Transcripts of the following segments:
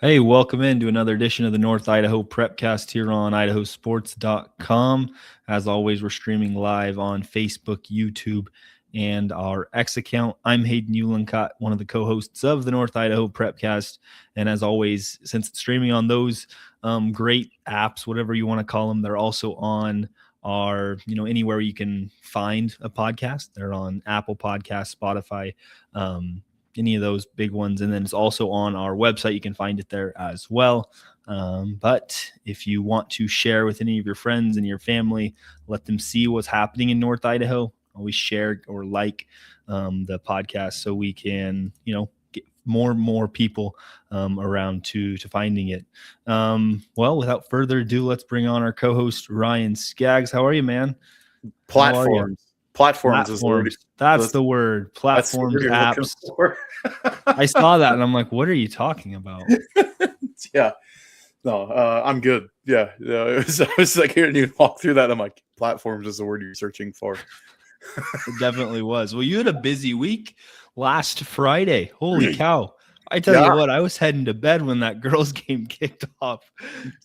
Hey, welcome into another edition of the North Idaho Prepcast here on IdahoSports.com. As always, we're streaming live on Facebook, YouTube, and our X account. I'm Hayden Uhlencott, one of the co-hosts of the North Idaho Prepcast. And as always, since it's streaming on those great apps, whatever you want to call them, they're also on our, anywhere you can find a podcast. They're on Apple Podcasts, Spotify, any of those big ones. And then it's also on our website. You can find it there as well. But if you want to share with any of your friends and your family, let them see what's happening in North Idaho. Always share or like the podcast so we can, get more and more people around to finding it. Well, without further ado, let's bring on our co-host, Ryan Skaggs. How are you, man? Platforms is the word. That's the word. Platforms, apps. I saw that and I'm like, what are you talking about? Yeah. No, I'm good. Yeah. I was like hearing you walk through that. I'm like, platforms is the word you're searching for. It definitely was. Well, you had a busy week last Friday. Holy cow. I tell you what, I was heading to bed when that girls game kicked off.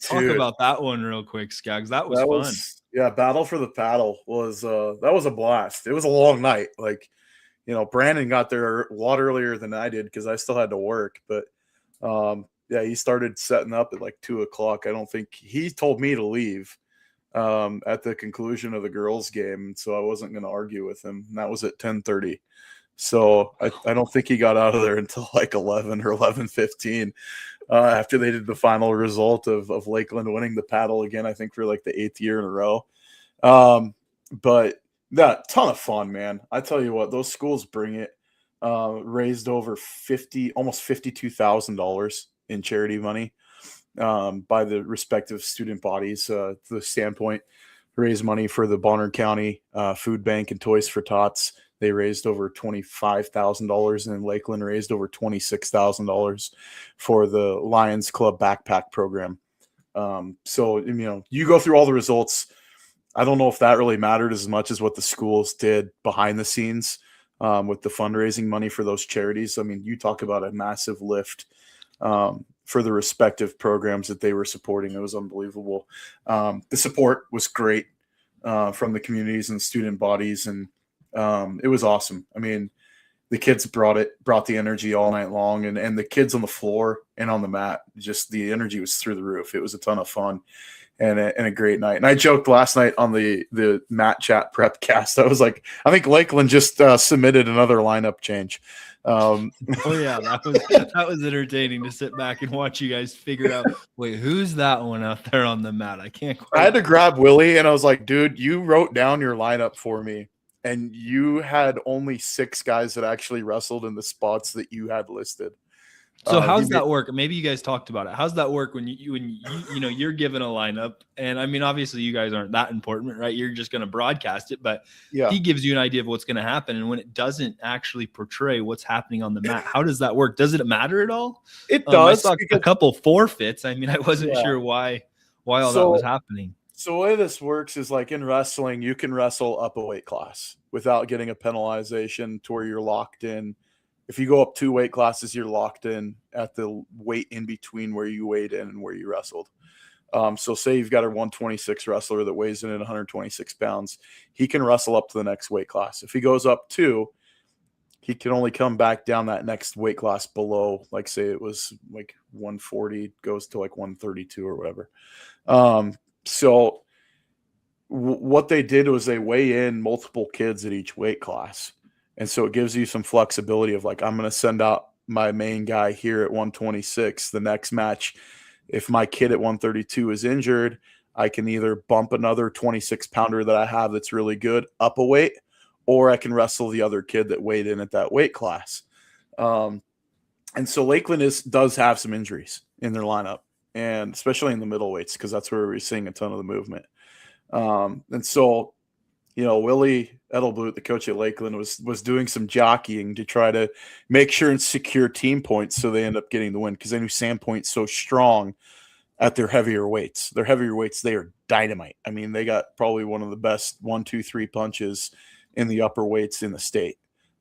Talk about that one real quick, Skaggs. That was fun. Yeah, Battle for the Paddle was that was a blast. It was a long night. Like, Brandon got there a lot earlier than I did because I still had to work. But yeah, he started setting up at like 2:00. I don't think he told me to leave at the conclusion of the girls' game, so I wasn't going to argue with him. And that was at 10:30. So I don't think he got out of there until like 11 or 11:15 after they did the final result of Lakeland winning the paddle again, I think for like the 8th year in a row. But that ton of fun, man. I tell you what, those schools bring it. Raised over almost $52,000 in charity money by the respective student bodies. The Standpoint raised money for the Bonner County Food Bank and Toys for Tots. They raised over $25,000, and then Lakeland raised over $26,000 for the Lions Club backpack program. So, you go through all the results. I don't know if that really mattered as much as what the schools did behind the scenes with the fundraising money for those charities. I mean, you talk about a massive lift for the respective programs that they were supporting. It was unbelievable. The support was great from the communities and student bodies, and it was awesome. I mean, the kids brought the energy all night long, and the kids on the floor and on the mat, just the energy was through the roof. It was a ton of fun and a great night. And I joked last night on the Matt Chat Prepcast. I was like, I think Lakeland just submitted another lineup change. Oh yeah, that was entertaining to sit back and watch you guys figure out, wait, who's that one out there on the mat? I had to grab Willie, and I was like, dude, you wrote down your lineup for me, and you had only 6 guys that actually wrestled in the spots that you had listed. So how's that work? Maybe you guys talked about it. How's that work when you're given a lineup? And I mean, obviously you guys aren't that important, right? You're just going to broadcast it, but he gives you an idea of what's going to happen. And when it doesn't actually portray what's happening on the mat, how does that work? Does it matter at all? It does. I saw a couple forfeits. I mean, I wasn't sure why all that was happening. So the way this works is like in wrestling, you can wrestle up a weight class without getting a penalization to where you're locked in. If you go up 2 weight classes, you're locked in at the weight in between where you weighed in and where you wrestled. So say you've got a 126 wrestler that weighs in at 126 pounds. He can wrestle up to the next weight class. If he goes up 2, he can only come back down that next weight class below, like say it was like 140, goes to like 132 or whatever. So what they did was they weigh in multiple kids at each weight class. And so it gives you some flexibility of like, I'm going to send out my main guy here at 126. The next match, if my kid at 132 is injured, I can either bump another 26 pounder that I have that's really good up a weight, or I can wrestle the other kid that weighed in at that weight class. And so Lakeland does have some injuries in their lineup, and especially in the middleweights, because that's where we're seeing a ton of the movement. And so, Willie Edelblut, the coach at Lakeland, was doing some jockeying to try to make sure and secure team points so they end up getting the win, because they knew Sandpoint's so strong at their heavier weights. Their heavier weights, they are dynamite. I mean, they got probably one of the best 1, 2, 3 punches in the upper weights in the state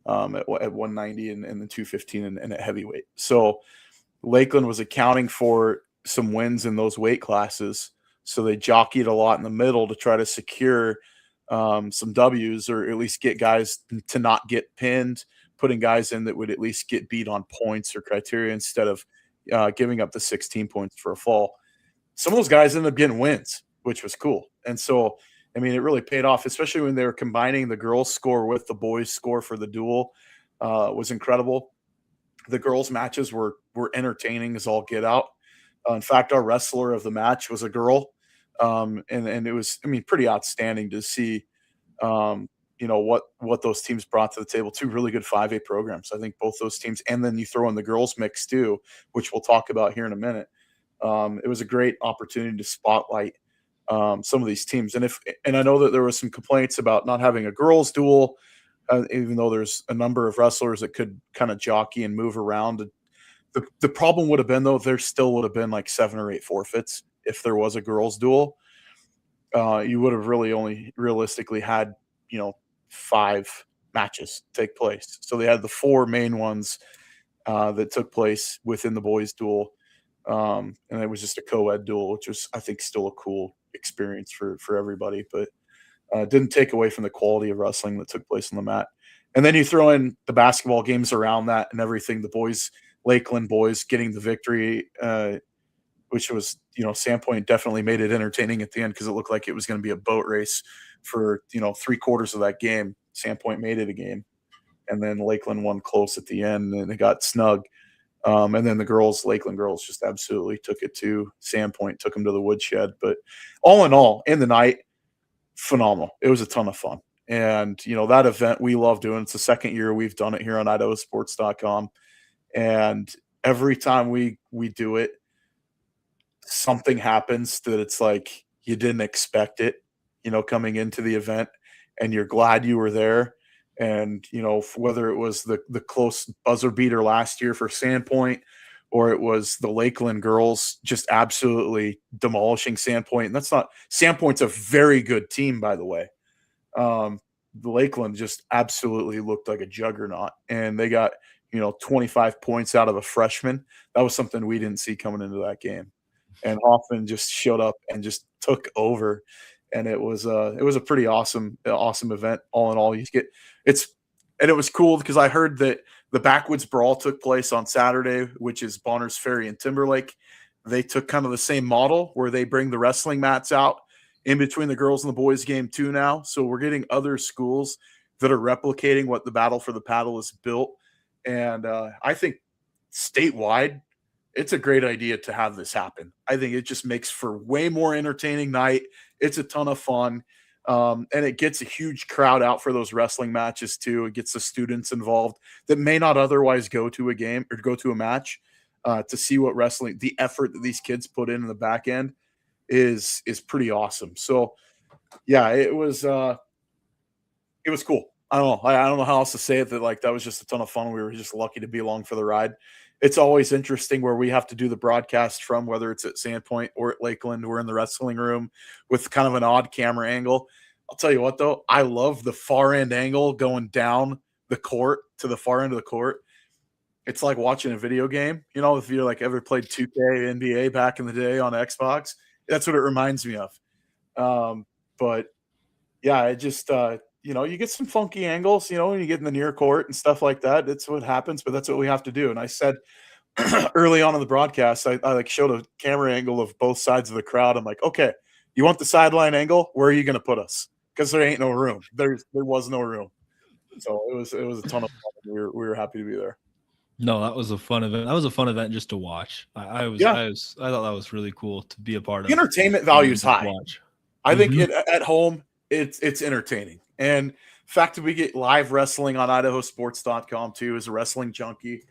at 190 and then 215 and at heavyweight. So Lakeland was accounting for some wins in those weight classes. So they jockeyed a lot in the middle to try to secure some W's, or at least get guys to not get pinned, putting guys in that would at least get beat on points or criteria instead of giving up the 16 points for a fall. Some of those guys ended up getting wins, which was cool. And so, I mean, it really paid off, especially when they were combining the girls' score with the boys' score for the duel. Was incredible. The girls' matches were entertaining as all get out. In fact, our wrestler of the match was a girl, and it was, I mean, pretty outstanding to see. What those teams brought to the table. Two really good 5A programs. I think both those teams, and then you throw in the girls mix too, which we'll talk about here in a minute. It was a great opportunity to spotlight some of these teams. And I know that there was some complaints about not having a girls duel, even though there's a number of wrestlers that could kind of jockey and move around. The problem would have been, though, there still would have been like 7 or 8 forfeits if there was a girls duel. You would have really only realistically had, 5 matches take place. So they had the 4 main ones that took place within the boys duel. And it was just a co-ed duel, which was, I think, still a cool experience for everybody, but didn't take away from the quality of wrestling that took place on the mat. And then you throw in the basketball games around that and everything. The boys, Lakeland boys, getting the victory, which was, Sandpoint definitely made it entertaining at the end because it looked like it was going to be a boat race for, 3/4 of that game. Sandpoint made it a game. And then Lakeland won close at the end, and it got snug. And then the girls, Lakeland girls, just absolutely took it to Sandpoint, took them to the woodshed. But all in all, in the night, phenomenal. It was a ton of fun. And, that event we love doing. It's the second year we've done it here on IdahoSports.com. And every time we do it, something happens that it's like you didn't expect it, coming into the event, and you're glad you were there. And, whether it was the close buzzer beater last year for Sandpoint, or it was the Lakeland girls just absolutely demolishing Sandpoint. And Sandpoint's a very good team, by the way. The Lakeland just absolutely looked like a juggernaut, and they got, 25 points out of a freshman. That was something we didn't see coming into that game. And Hoffman just showed up and just took over. And it was a pretty awesome event. All in all, and it was cool because I heard that the Backwoods Brawl took place on Saturday, which is Bonners Ferry and Timberlake. They took kind of the same model where they bring the wrestling mats out in between the girls and the boys game too now. So we're getting other schools that are replicating what the Battle for the Paddle has built. And I think statewide, it's a great idea to have this happen. I think it just makes for way more entertaining night. It's a ton of fun. And it gets a huge crowd out for those wrestling matches too. It gets the students involved that may not otherwise go to a game or go to a match to see what wrestling, the effort that these kids put in the back end is pretty awesome. So yeah, it was cool. I don't know how else to say it, that was just a ton of fun. We were just lucky to be along for the ride. It's always interesting where we have to do the broadcast from, whether it's at Sandpoint or at Lakeland. We're in the wrestling room with kind of an odd camera angle. I'll tell you what, though, I love the far end angle going down the court to the far end of the court. It's like watching a video game. If you're ever played 2K NBA back in the day on Xbox, that's what it reminds me of. But yeah, it just, you get some funky angles, when you get in the near court and stuff like that. That's what happens, but that's what we have to do. And I said early on in the broadcast, I showed a camera angle of both sides of the crowd. I'm like, okay, you want the sideline angle? Where are you going to put us? Because there ain't no room. There was no room. So it was a ton of fun. We were happy to be there. No, that was a fun event. That was a fun event just to watch. I thought that was really cool to be a part of. The entertainment value is high. I think at home it's entertaining. And the fact that we get live wrestling on IdahoSports.com too as a wrestling junkie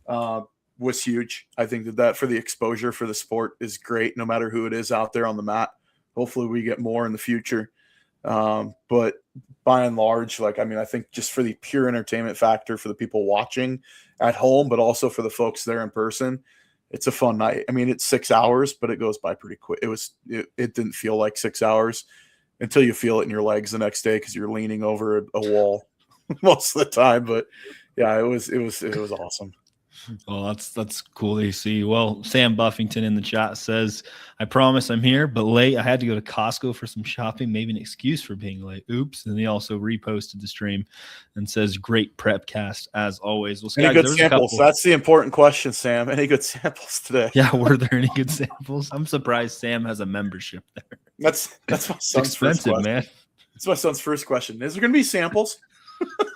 was huge. I think that for the exposure for the sport is great, no matter who it is out there on the mat. Hopefully we get more in the future. But by and large, I think just for the pure entertainment factor for the people watching at home, but also for the folks there in person, it's a fun night. It's 6 hours, but it goes by pretty quick. It didn't feel like 6 hours until you feel it in your legs the next day because you're leaning over a wall most of the time. But yeah, it was awesome. Well, that's cool to see. Well, Sam Buffington in the chat says, "I promise I'm here, but late. I had to go to Costco for some shopping. Maybe an excuse for being late. Oops." And he also reposted the stream and says, "Great Prepcast as always." Well, Any Skaggs, good there was a samples? couple. That's the important question, Sam. Any good samples today? Yeah, were there any good samples? I'm surprised Sam has a membership there. That's my It's son's first expensive, question. man. It's my son's first question. Is there going to be samples?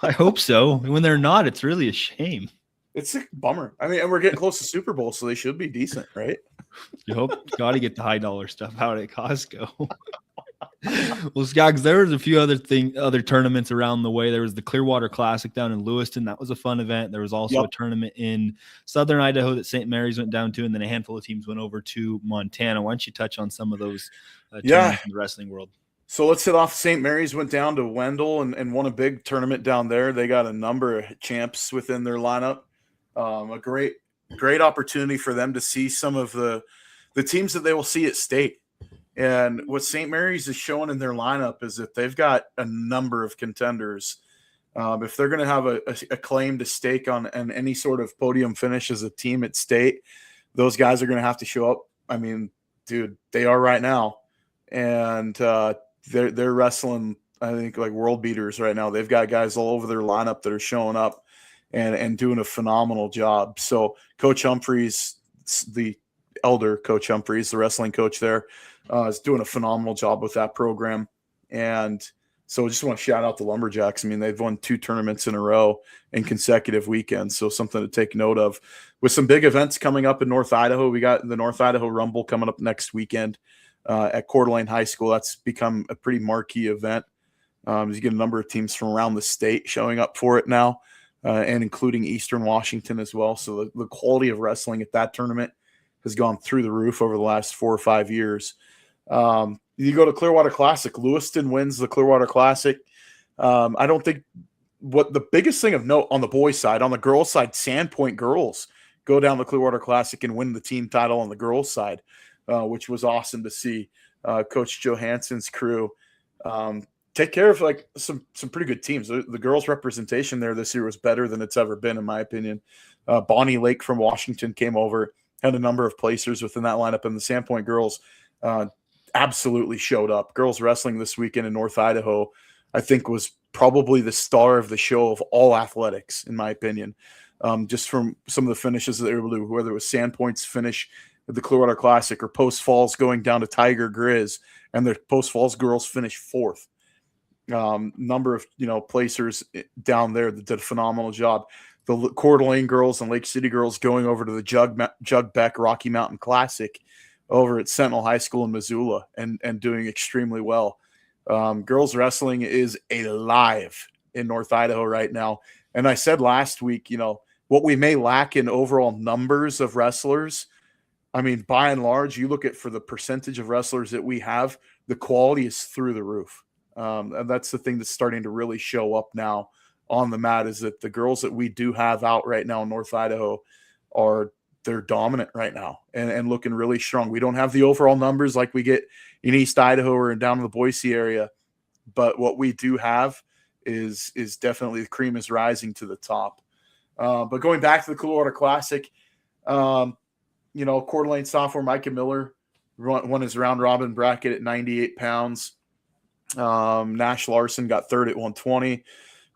I hope so. When they're not, it's really a shame. It's a bummer. I mean, and we're getting close to Super Bowl, so they should be decent, right? You hope you got to get the high dollar stuff out at Costco. Well, Skaggs, there was a few other tournaments around the way. There was the Clearwater Classic down in Lewiston. That was a fun event. There was also a tournament in Southern Idaho that St. Mary's went down to, and then a handful of teams went over to Montana. Why don't you touch on some of those tournaments in the wrestling world? So let's hit off. St. Mary's went down to Wendell and won a big tournament down there. They got a number of champs within their lineup. A great opportunity for them to see some of the teams that they will see at state. And what St. Mary's is showing in their lineup is that they've got a number of contenders. If they're going to have a claim to stake on any sort of podium finish as a team at state, those guys are going to have to show up. I mean, dude, they are right now. And they're wrestling, I think, like world beaters right now. They've got guys all over their lineup that are showing up and doing a phenomenal job. So Coach Humphreys, the elder Coach Humphreys, the wrestling coach there, is doing a phenomenal job with that program. And so I just want to shout out the Lumberjacks. I mean, they've won 2 tournaments in a row in consecutive weekends. So something to take note of. With some big events coming up in North Idaho, we got the North Idaho Rumble coming up next weekend at Coeur d'Alene High School. That's become a pretty marquee event. You get a number of teams from around the state showing up for it now, and including Eastern Washington as well. So the quality of wrestling at that tournament has gone through the roof over the last 4 or 5 years. You go to Clearwater Classic. Lewiston wins the Clearwater Classic. I don't think what the biggest thing of note on the boys' side, on the girls' side, Sandpoint girls go down the Clearwater Classic and win the team title on the girls' side, which was awesome to see. Coach Johansson's crew take care of like some pretty good teams. The girls' representation there this year was better than it's ever been, in my opinion. Bonnie Lake from Washington came over, had a number of placers within that lineup, and the Sandpoint girls absolutely showed up. Girls wrestling this weekend in North Idaho, I think, was probably the star of the show of all athletics, in my opinion. Just from some of the finishes that they were able to do, whether it was Sandpoint's finish at the Clearwater Classic or Post Falls going down to Tiger Grizz, and the Post Falls girls finished 4th. Number of placers down there that did a phenomenal job. The Coeur d'Alene girls and Lake City girls going over to the Jug Beck Rocky Mountain Classic over at Sentinel High School in Missoula and doing extremely well. Girls wrestling is alive in North Idaho right now. And I said last week, what we may lack in overall numbers of wrestlers, I mean, by and large, you look at for the percentage of wrestlers that we have, the quality is through the roof. And that's the thing that's starting to really show up now on the mat, is that the girls that we do have out right now in North Idaho they're dominant right now and looking really strong. We don't have the overall numbers like we get in East Idaho or down in the Boise area, but what we do have is definitely the cream is rising to the top. But going back to the Clearwater Classic, Coeur d'Alene sophomore Micah Miller won his round robin bracket at 98 pounds. Nash Larson got 3rd at 120.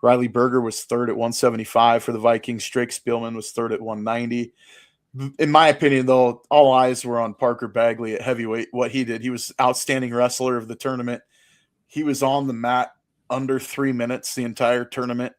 Riley Berger was 3rd at 175 for the Vikings. Drake Spielman was 3rd at 190. In my opinion, though, all eyes were on Parker Bagley at heavyweight. What he did, he was outstanding wrestler of the tournament. He was on the mat under 3 minutes the entire tournament,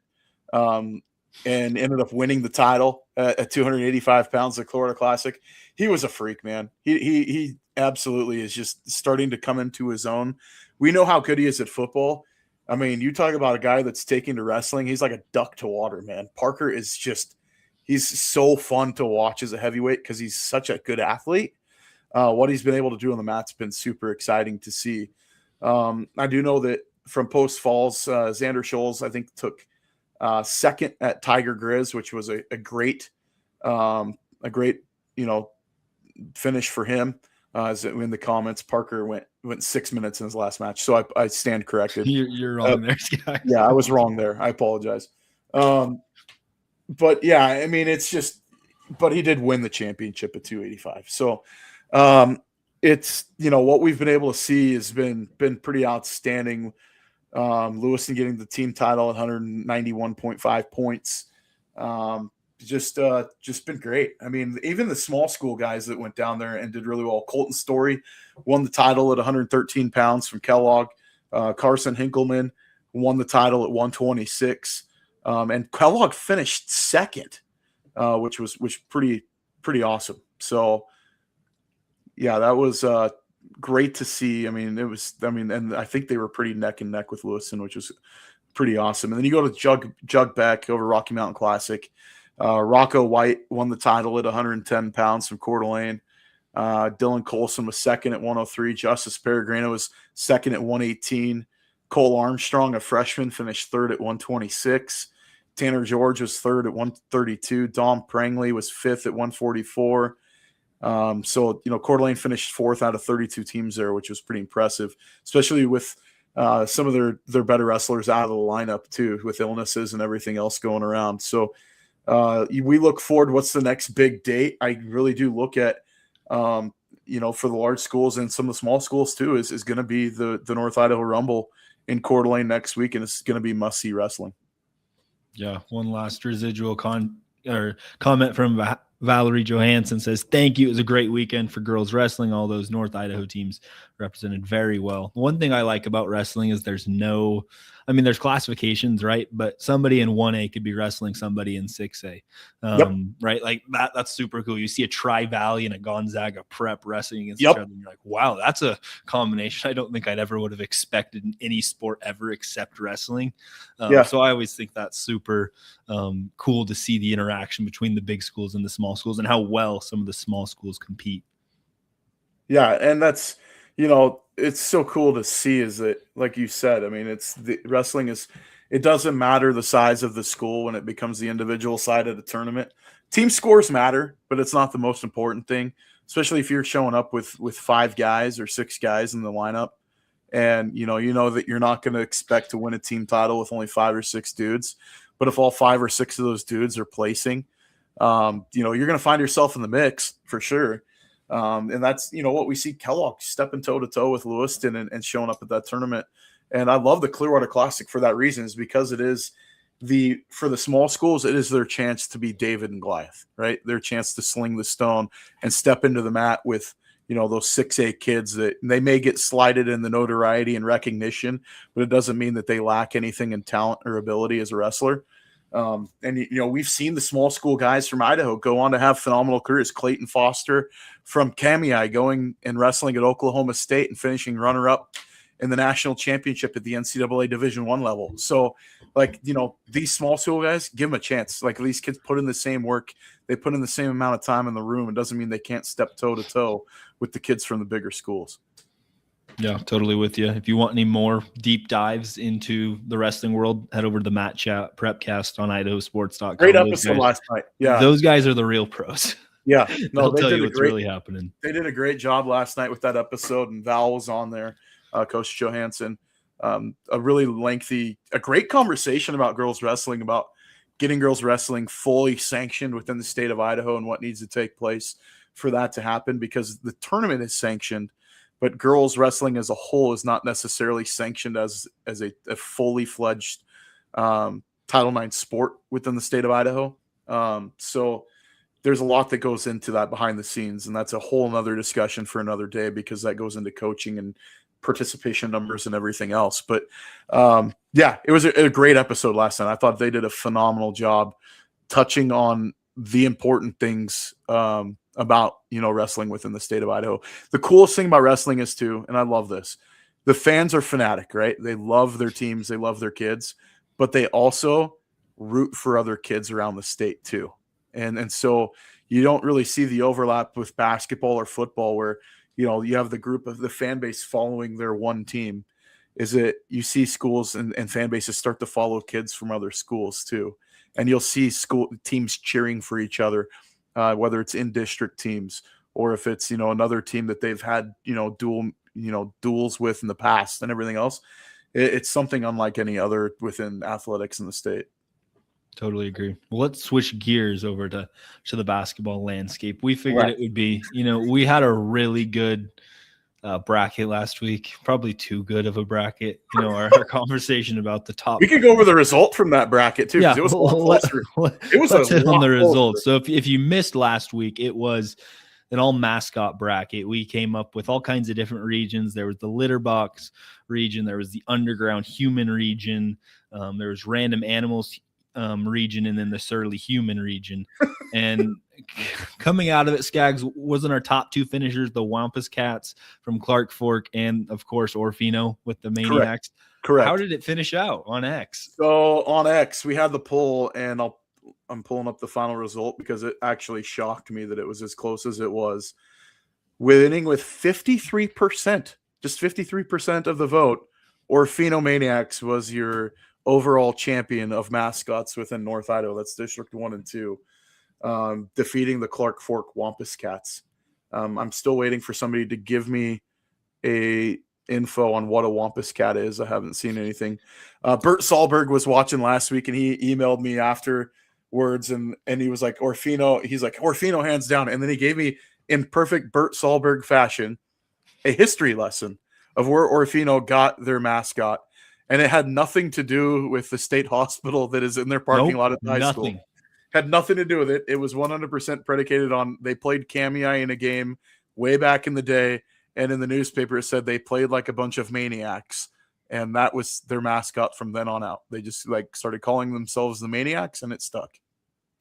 and ended up winning the title at 285 pounds at Clearwater Classic. He was a freak, man. He absolutely is just starting to come into his own. We know how good he is at football. I mean, you talk about a guy that's taking to wrestling. He's like a duck to water, man. Parker is just – he's so fun to watch as a heavyweight because he's such a good athlete. What he's been able to do on the mat's been super exciting to see. I do know that from Post Falls, Xander Scholes, I think, took second at Tiger Grizz, which was a great finish for him. As in the comments, Parker went 6 minutes in his last match. So I stand corrected. You're wrong there, Skaggs. Yeah, I was wrong there. I apologize. But yeah, I mean, it's just, but he did win the championship at 285. So it's, what we've been able to see has been pretty outstanding. Lewiston getting the team title at 191.5 points. Just been great. I mean, even the small school guys that went down there and did really well. Colton Story won the title at 113 pounds from Kellogg. Carson Hinkelman won the title at 126. And Kellogg finished second, which was pretty awesome. So yeah, that was great to see. I mean, and I think they were pretty neck and neck with Lewiston, which was pretty awesome. And then you go to Jug Beck over Rocky Mountain Classic. Rocco White won the title at 110 pounds from Coeur d'Alene. Dylan Colson was second at 103. Justice Peregrino was second at 118. Cole Armstrong, a freshman, finished third at 126. Tanner George was third at 132. Dom Prangley was fifth at 144. So, Coeur d'Alene finished fourth out of 32 teams there, which was pretty impressive, especially with some of their better wrestlers out of the lineup too, with illnesses and everything else going around. So we look forward. What's the next big date? I really do look at, for the large schools and some of the small schools too, is going to be the North Idaho Rumble in Coeur d'Alene next week, and it's going to be must-see wrestling. Yeah, one last residual comment from Valerie Johansson says, "Thank you. It was a great weekend for girls wrestling. All those North Idaho teams represented very well." One thing I like about wrestling is there's classifications, right? But somebody in 1A could be wrestling somebody in 6A, right? Like that's super cool. You see a Tri-Valley and a Gonzaga Prep wrestling against each other, and you're like, wow, that's a combination I don't think I'd ever would have expected in any sport ever except wrestling. So I always think that's super cool to see the interaction between the big schools and the small schools and how well some of the small schools compete. Yeah, and that's, it's so cool to see is that, like you said, I mean, wrestling is, it doesn't matter the size of the school when it becomes the individual side of the tournament. Team scores matter, but it's not the most important thing, especially if you're showing up with 5 guys or 6 guys in the lineup. And, you know that you're not going to expect to win a team title with only 5 or 6 dudes. But if all 5 or 6 of those dudes are placing, you're going to find yourself in the mix for sure. And that's, what we see Kellogg stepping toe-to-toe with Lewiston and showing up at that tournament. And I love the Clearwater Classic for that reason, is because it is for the small schools, it is their chance to be David and Goliath, right? Their chance to sling the stone and step into the mat with, those 6A kids that they may get slighted in the notoriety and recognition, but it doesn't mean that they lack anything in talent or ability as a wrestler. And we've seen the small school guys from Idaho go on to have phenomenal careers. Clayton Foster from Kamiah going and wrestling at Oklahoma State and finishing runner-up in the national championship at the NCAA Division I level. So, these small school guys, give them a chance. Like, these kids put in the same work. They put in the same amount of time in the room. It doesn't mean they can't step toe-to-toe with the kids from the bigger schools. Yeah, totally with you. If you want any more deep dives into the wrestling world, head over to the Matt Chat Prepcast on IdahoSports.com. Great episode last night. Yeah, those guys are the real pros. Yeah, no, they'll tell you what's really happening. They did a great job last night with that episode, and Val was on there, Coach Johansson. A really lengthy, a great conversation about girls wrestling, about getting girls wrestling fully sanctioned within the state of Idaho and what needs to take place for that to happen, because the tournament is sanctioned, but girls wrestling as a whole is not necessarily sanctioned as a fully fledged Title IX sport within the state of Idaho. So there's a lot that goes into that behind the scenes, and that's a whole nother discussion for another day, because that goes into coaching and participation numbers and everything else. But it was a great episode last night. I thought they did a phenomenal job touching on the important things about, wrestling within the state of Idaho. The coolest thing about wrestling is too, and I love this, the fans are fanatic, right? They love their teams, they love their kids, but they also root for other kids around the state too. And so you don't really see the overlap with basketball or football, where, you have the group of the fan base following their one team. You see schools and fan bases start to follow kids from other schools too. And you'll see school teams cheering for each other, whether it's in district teams or if it's, another team that they've had, duels with in the past and everything else. It's something unlike any other within athletics in the state. Totally agree. Well, let's switch gears over to the basketball landscape. We figured Right. it would be, we had a really good bracket last week, probably too good of a bracket. Our conversation about the We top. could go over the result from that bracket too, because Yeah, it was a lot closer. It was a let's hit on lot the closer. results. So if you missed last week, it was an all mascot bracket. We came up with all kinds of different regions. There was the litter box region. There was the underground human region. There was random animals region, and then the surly human region. And coming out of it, Skaggs, wasn't our top two finishers the Wampus Cats from Clark Fork and, of course, Orfino with the Maniacs? Correct. How did it finish out on X? So on X, we had the poll, and I'm pulling up the final result because it actually shocked me that it was as close as it was. Winning with 53%, just 53% of the vote, Orfino Maniacs was your overall champion of mascots within North Idaho. That's District 1 and 2, defeating the Clark Fork Wampus Cats. I'm still waiting for somebody to give me a info on what a Wampus Cat is. I haven't seen anything. Bert Sahlberg was watching last week, and he emailed me afterwards, and he was like, Orfino, he's like, Orfino hands down. And then he gave me, in perfect Bert Sahlberg fashion, a history lesson of where Orfino got their mascot. And it had nothing to do with the state hospital that is in their parking lot at the high school. Had nothing to do with it. It was 100% predicated on they played Kamei in a game way back in the day, and in the newspaper it said they played like a bunch of maniacs, and that was their mascot from then on out. They just started calling themselves the Maniacs, and it stuck.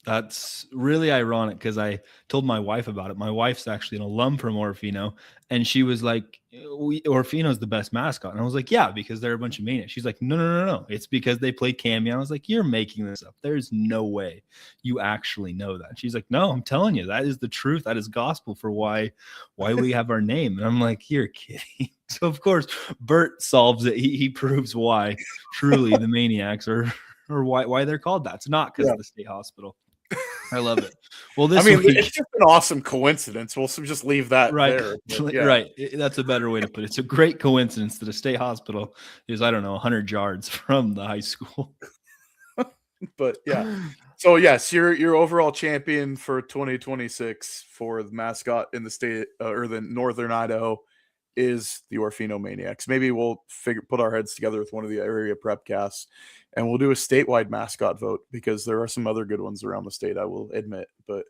That's really ironic because I told my wife about it. My wife's actually an alum from Orfino, and she was like, Orfino's the best mascot. And I was like, yeah, because they're a bunch of maniacs. She's like, no. It's because they play Kamei. I was like, you're making this up. There's no way you actually know that. She's like, no, I'm telling you, that is the truth. That is gospel for why we have our name. And I'm like, you're kidding. So, of course, Bert solves it. He proves why truly the Maniacs or why they're called that. It's not because of the state hospital. I love it. Well, this week, it's just an awesome coincidence. We'll just leave that there. Right. That's a better way to put it. It's a great coincidence that a state hospital is, 100 yards from the high school. But yeah. So yes, your overall champion for 2026 for the mascot in the state or the Northern Idaho is the Orfino Maniacs. Maybe we'll put our heads together with one of the area Prepcasts, and we'll do a statewide mascot vote because there are some other good ones around the state, I will admit. But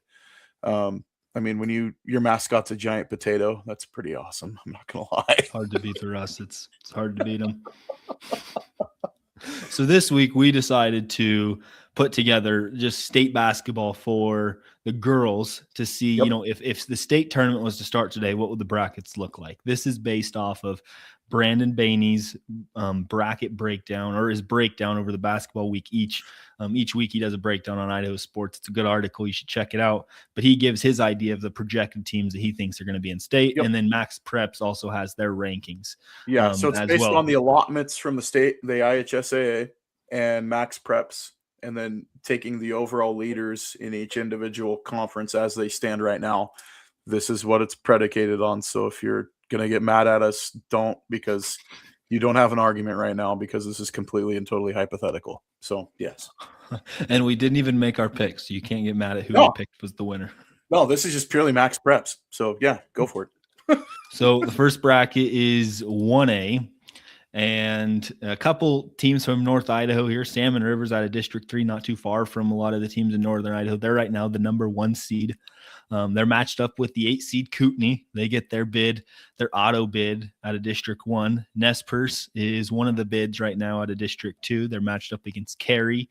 I mean, when your mascot's a giant potato, that's pretty awesome. I'm not gonna lie. It's hard to beat the rest. It's hard to beat them. So this week we decided to put together just state basketball for the girls to see, if the state tournament was to start today, what would the brackets look like? This is based off of Brandon Bainey's bracket breakdown, or his breakdown over the basketball week. Each week he does a breakdown on Idaho Sports. It's a good article. You should check it out. But he gives his idea of the projected teams that he thinks are going to be in state. Yep. And then Max Preps also has their rankings. Yeah, so it's based on the allotments from the state, the IHSAA, and Max Preps, and then taking the overall leaders in each individual conference as they stand right now. This is what it's predicated on. So if you're going to get mad at us, don't, because you don't have an argument right now, because this is completely and totally hypothetical. So yes. And we didn't even make our picks. So you can't get mad at who we picked was the winner. No, this is just purely Max Preps. So yeah, go for it. So the first bracket is 1A. And a couple teams from North Idaho here. Salmon River's out of District 3, not too far from a lot of the teams in Northern Idaho. They're right now the number 1 seed. They're matched up with the 8 seed Kootenai. They get their auto bid out of District 1. Nez Perce is one of the bids right now out of District 2. They're matched up against Cary.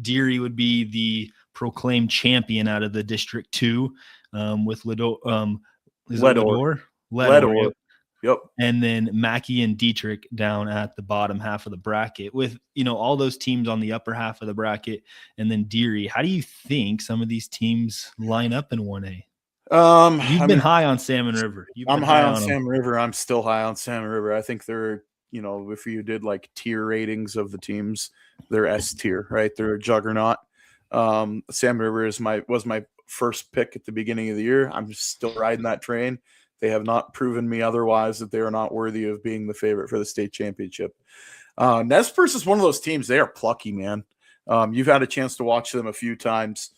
Deary would be the proclaimed champion out of the District 2 with Ledore. Yep. And then Mackey and Dietrich down at the bottom half of the bracket with, all those teams on the upper half of the bracket. And then Deary. How do you think some of these teams line up in 1A? You've been high on Salmon River. I'm high on Salmon River. I'm still high on Salmon River. I think they're, if you did like tier ratings of the teams, they're S tier, right? They're a juggernaut. Salmon River was my first pick at the beginning of the year. I'm still riding that train. They have not proven me otherwise that they are not worthy of being the favorite for the state championship. Nez Perce is one of those teams. They are plucky, man. You've had a chance to watch them a few times.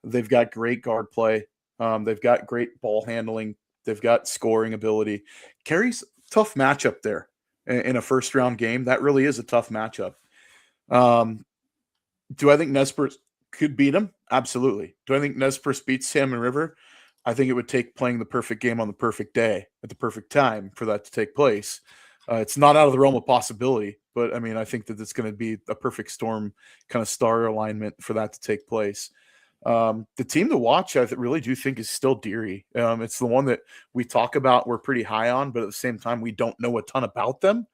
They've got great guard play. They've got great ball handling. They've got scoring ability. Carey's tough matchup there in a first round game. That really is a tough matchup. Do I think Nez Perce could beat him? Absolutely. Do I think Nez Perce beats Salmon River? I think it would take playing the perfect game on the perfect day at the perfect time for that to take place. It's not out of the realm of possibility, but I mean, I think that it's going to be a perfect storm kind of star alignment for that to take place. The team to watch, I really do think, is still Deary. It's the one that we talk about, we're pretty high on, but at the same time, we don't know a ton about them.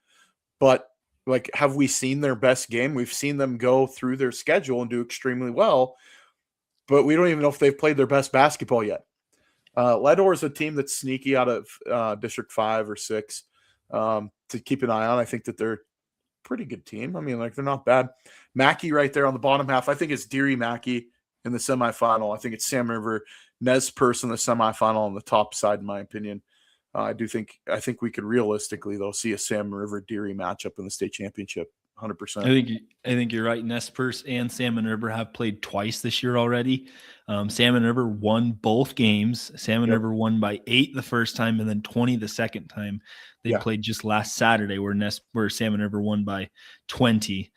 But like, have we seen their best game? We've seen them go through their schedule and do extremely well, but we don't even know if they've played their best basketball yet. Ledor is a team that's sneaky out of District 5 or 6 to keep an eye on. I think that they're a pretty good team. I mean, like, they're not bad. Mackey right there on the bottom half. I think it's Deary Mackey in the semifinal. I think it's Salmon River, Nez Perce in the semifinal on the top side, in my opinion. I think we could realistically, though, see a Salmon River Deary matchup in the state championship. 100%. I think you're right. Nez Perce and Salmon River have played twice this year already. Salmon River won both games. Salmon River won by 8 the first time and then 20 the second time. They played just last Saturday where Salmon River won by 20.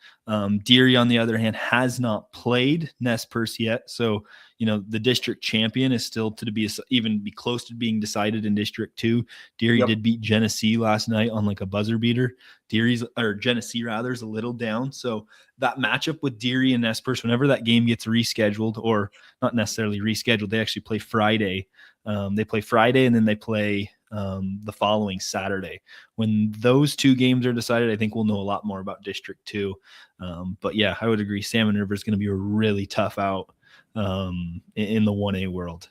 Deary, on the other hand, has not played Nez Perce yet. So, the district champion is still to be close to being decided in District 2. Deary did beat Genesee last night on like a buzzer beater. Genesee rather is a little down. So that matchup with Deary and Nez Perce, whenever that game gets rescheduled, or not necessarily rescheduled, they actually play Friday. They play Friday and then they play the following Saturday. When those two games are decided, I think we'll know a lot more about District 2. But yeah, I would agree. Salmon River is going to be a really tough out in the 1A world.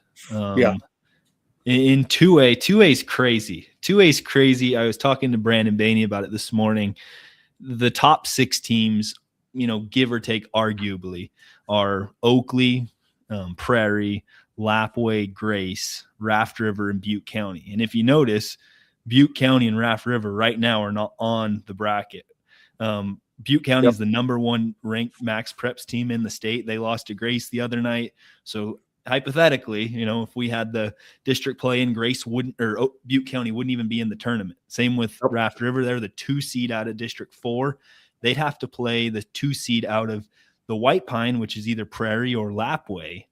In 2A is crazy. 2A is crazy. I was talking to Brandon Bainey about it this morning. The top 6 teams, give or take, arguably, are Oakley, Prairie, Lapway, Grace, Raft River, and Butte County. And if you notice, Butte County and Raft River right now are not on the bracket. Butte County is the number 1 ranked Max Preps team in the state. They lost to Grace the other night. So hypothetically, if we had the district play in, Grace wouldn't, or Butte County wouldn't even be in the tournament. Same with Raft River. They're the 2 seed out of District 4. They'd have to play the 2 seed out of the White Pine, which is either Prairie or Lapway.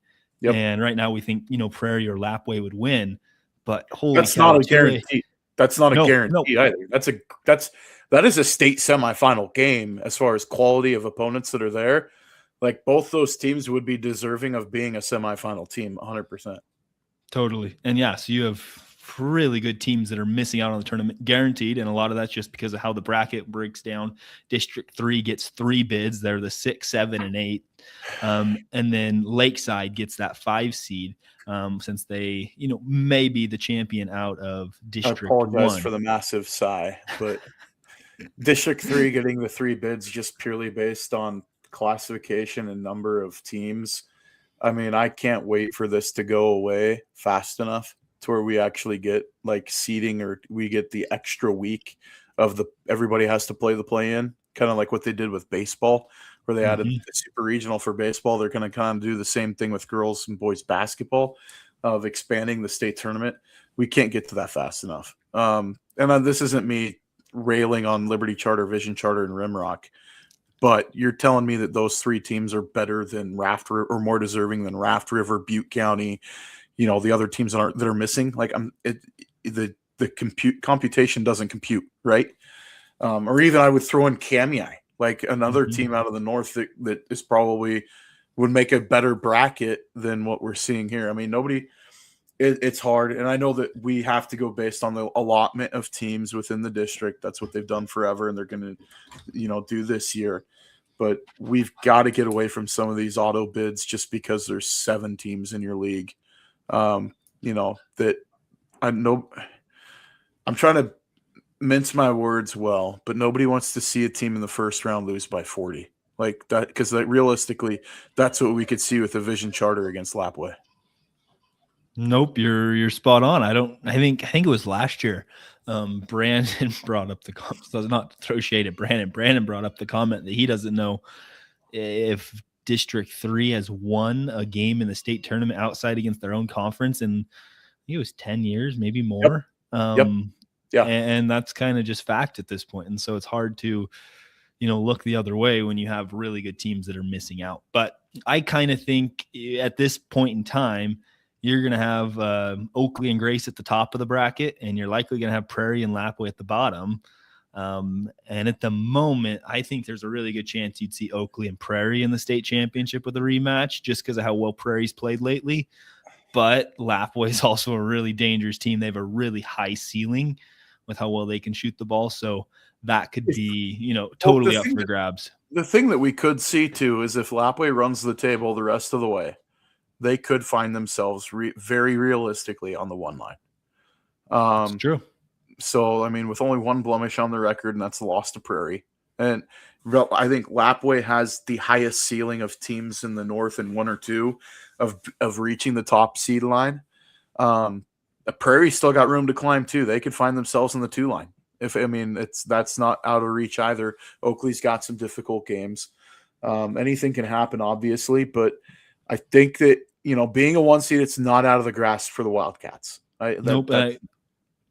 And right now we think, Prairie or Lapway would win, but that's cow, not a guarantee. That's not a guarantee either. That is a state semifinal game as far as quality of opponents that are there. Like, both those teams would be deserving of being a semifinal team, 100%. Totally. And so you have really good teams that are missing out on the tournament, guaranteed. And a lot of that's just because of how the bracket breaks down. District 3 gets 3 bids. They're the 6, 7, and 8. And then Lakeside gets that 5 seed since they, may be the champion out of District 1. I apologize for the massive sigh, but District 3 getting the 3 bids just purely based on classification and number of teams. I mean, I can't wait for this to go away fast enough to where we actually get like seeding, or we get the extra week of everybody has to play the play-in, kind of like what they did with baseball, where they added the super regional for baseball. They're going to kind of do the same thing with girls and boys basketball, of expanding the state tournament. We can't get to that fast enough. And this isn't me railing on Liberty Charter, Vision Charter, and Rimrock, but you're telling me that those 3 teams are better than Raft River, or more deserving than Raft River, Butte County, the other teams that are missing. Like, the computation doesn't compute, right? Or even I would throw in Kamiah, like another team out of the north that is probably would make a better bracket than what we're seeing here. I mean, it's hard. And I know that we have to go based on the allotment of teams within the district. That's what they've done forever, and they're going to, do this year. But we've got to get away from some of these auto bids just because there's 7 teams in your league. That I know I'm trying to mince my words well, but nobody wants to see a team in the first round lose by 40 like that, because realistically, that's what we could see with the Vision Charter against Lapway. Nope, you're spot on. I think it was last year. Brandon brought up the comment. So not to throw shade at Brandon. Brandon brought up the comment that he doesn't know if District 3 has won a game in the state tournament outside against their own conference in, I think it was 10 years, maybe more. Yep. Yeah. And that's kind of just fact at this point. And so it's hard to, look the other way when you have really good teams that are missing out. But I kind of think at this point in time, you're going to have Oakley and Grace at the top of the bracket, and you're likely going to have Prairie and Lapway at the bottom. And at the moment, I think there's a really good chance you'd see Oakley and Prairie in the state championship with a rematch just because of how well Prairie's played lately. But Lapway is also a really dangerous team. They have a really high ceiling with how well they can shoot the ball. So that could be, totally up for grabs. The thing that we could see too is if Lapway runs the table the rest of the way, they could find themselves very realistically on the 1 line. That's true. So, I mean, with only one blemish on the record, and that's the loss to Prairie. And I think Lapway has the highest ceiling of teams in the North and 1 or 2 of reaching the top seed line. Prairie still got room to climb too. They could find themselves in the 2 line. That's not out of reach either. Oakley's got some difficult games. Anything can happen, obviously, but I think that, being a 1 seed, it's not out of the grasp for the Wildcats. I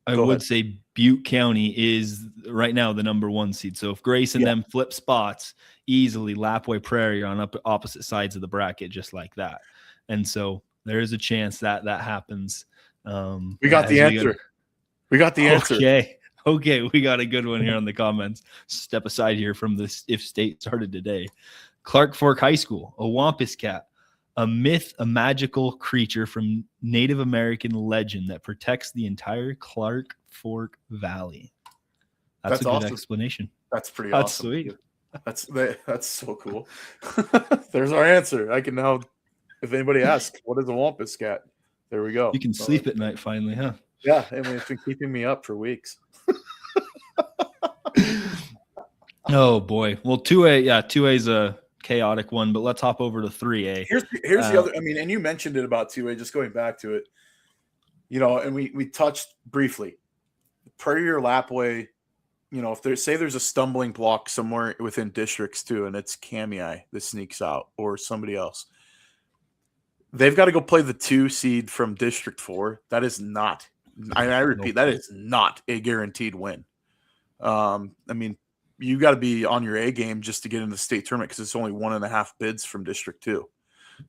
would say Butte County is right now the number 1 seed. So if Grace and them flip spots easily, Lapway, Prairie are on opposite sides of the bracket just like that. And so there is a chance that happens. We got the answer. We got the answer. Okay, we got a good one here on the comments. Step aside here from this if state started today. Clark Fork High School, a Wampus cat, a myth, a magical creature from Native American legend that protects the entire Clark Fork Valley. That's a good awesome explanation. That's pretty awesome. That's sweet. That's so cool. There's our answer. I can now, if anybody asks, what is a Wampus cat? There we go. You can sleep at night finally, huh? Yeah, it's been keeping me up for weeks. Oh boy. Well, 2A is a chaotic one, but let's hop over to 3A. Here's the other. And you mentioned it about 2A. Just going back to it, and we touched briefly. Prairie or Lapway, if there's a stumbling block somewhere within districts too, and it's Kamei that sneaks out or somebody else, they've got to go play the 2 seed from District 4. That is not. I repeat, that is not a guaranteed win. You got to be on your A game just to get into the state tournament because it's only 1.5 bids from District 2.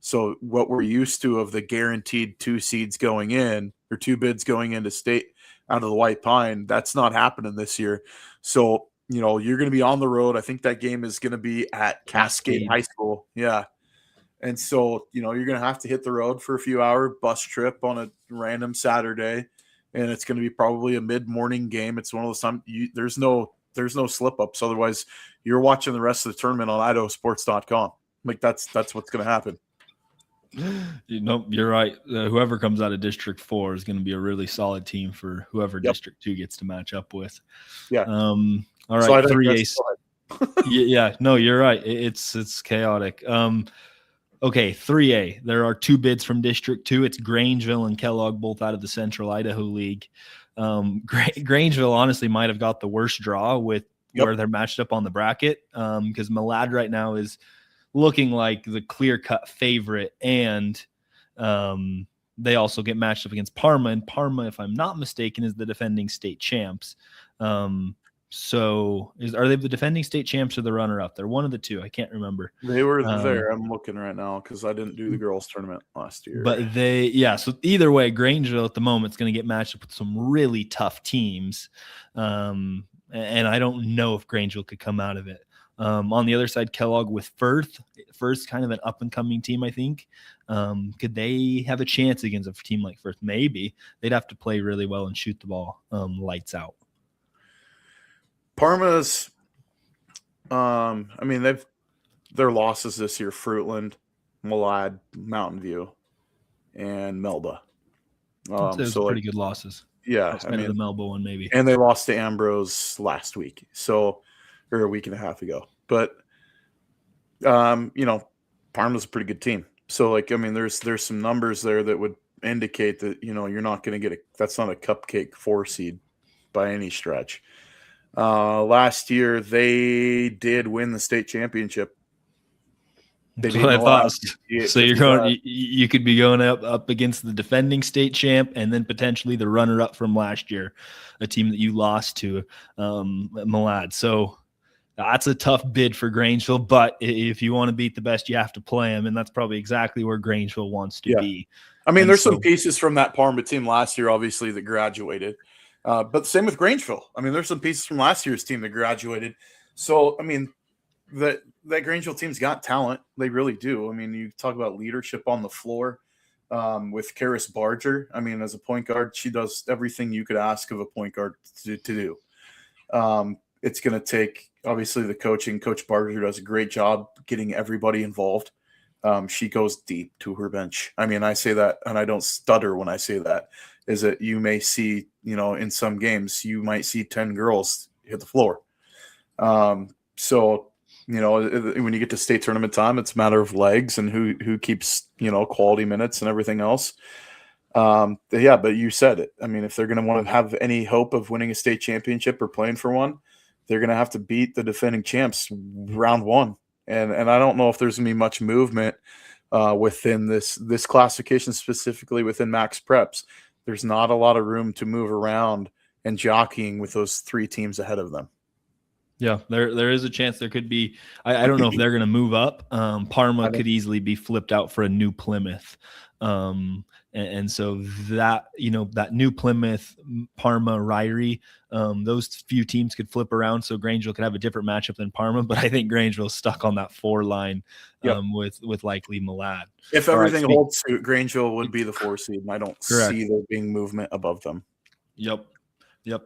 So what we're used to of the guaranteed 2 seeds going in or 2 bids going into state out of the White Pine, that's not happening this year. So, you're going to be on the road. I think that game is going to be at Cascade High School. Yeah. And so, you're going to have to hit the road for a few hour bus trip on a random Saturday. And it's going to be probably a mid-morning game. It's one of those times there's no slip ups. Otherwise, you're watching the rest of the tournament on IdahoSports.com. That's what's going to happen. You're right. Whoever comes out of District 4 is going to be a really solid team for whoever District 2 gets to match up with. Yeah. All right. 3A. Yeah. No, you're right. It's chaotic. Okay, 3A. There are 2 bids from District 2. It's Grangeville and Kellogg, both out of the Central Idaho League. Grangeville honestly might have got the worst draw with where they're matched up on the bracket because Malad right now is looking like the clear-cut favorite, and they also get matched up against Parma, and Parma, if I'm not mistaken, is the defending state champs. So are they the defending state champs or the runner-up? They're one of the 2. I can't remember. They were there. I'm looking right now because I didn't do the girls tournament last year. But so either way, Grangeville at the moment is going to get matched up with some really tough teams. And I don't know if Grangeville could come out of it. On the other side, Kellogg with Firth. Firth's kind of an up-and-coming team, I think. Could they have a chance against a team like Firth? Maybe. They'd have to play really well and shoot the ball lights out. Parma's, their losses this year: Fruitland, Malad, Mountain View, and Melba. Those are pretty good losses. Yeah, outside of the Melba one maybe. And they lost to Ambrose last week, or a week and a half ago. But Parma's a pretty good team. So there's some numbers there that would indicate that you're not going to get that's not a cupcake 4 seed by any stretch. Last year they did win the state championship. They That's beat what I thought. Milwaukee So you're 55. going, you could be going up against the defending state champ and then potentially the runner up from last year, a team that you lost to, Malad. So that's a tough bid for Grangeville, but if you want to beat the best, you have to play them, and that's probably exactly where Grangeville wants to be. I mean, And there's so, some pieces from that Parma team last year, obviously, that graduated. But same with Grangeville. I mean, there's some pieces from last year's team that graduated. So, I mean, that Grangeville team's got talent. They really do. I mean, you talk about leadership on the floor with Karis Barger. I mean, as a point guard, she does everything you could ask of a point guard to do. It's going to take, obviously, the coaching. Coach Barger does a great job getting everybody involved. She goes deep to her bench. I mean, I say that, and I don't stutter when I say that, is that you may see, in some games, you might see 10 girls hit the floor. So, when you get to state tournament time, it's a matter of legs and who keeps, quality minutes and everything else. But you said it. I mean, if they're going to want to have any hope of winning a state championship or playing for one, they're going to have to beat the defending champs round one. And I don't know if there's going to be much movement within this classification, specifically within Max Preps. There's not a lot of room to move around and jockeying with those three teams ahead of them. Yeah, there is a chance there could be. I don't know if they're going to move up. Parma could easily be flipped out for a New Plymouth. And so that, that New Plymouth, Parma, Ryrie, those few teams could flip around. So Grangeville could have a different matchup than Parma, but I think Grangeville's stuck on that 4 line with likely Malad. If everything holds suit, Grangeville would be the 4 seed, and I don't see there being movement above them. Yep,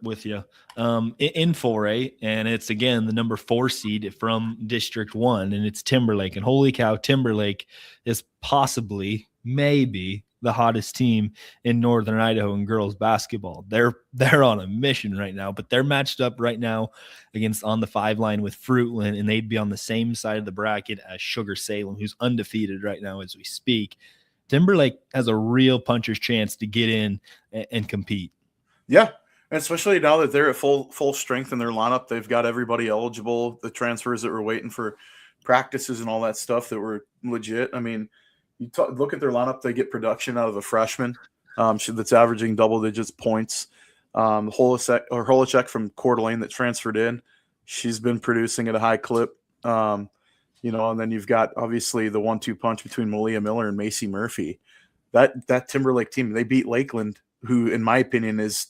with you. In 4A, and it's again the number 4 seed from District 1, and it's Timberlake. And holy cow, Timberlake is possibly, maybe, the hottest team in Northern Idaho in girls basketball. They're on a mission right now, but they're matched up right now against on the 5 line with Fruitland, and they'd be on the same side of the bracket as Sugar Salem, who's undefeated right now as we speak. Timberlake has a real puncher's chance to get in and compete. Yeah. Especially now that they're at full strength in their lineup, they've got everybody eligible. The transfers that were waiting for practices and all that stuff that were legit. I mean, look at their lineup; they get production out of the freshman that's averaging double digits points. Holicek from Coeur d'Alene that transferred in, she's been producing at a high clip. And then you've got obviously the 1-2 punch between Malia Miller and Macy Murphy. That Timberlake team, they beat Lakeland, who, in my opinion, is.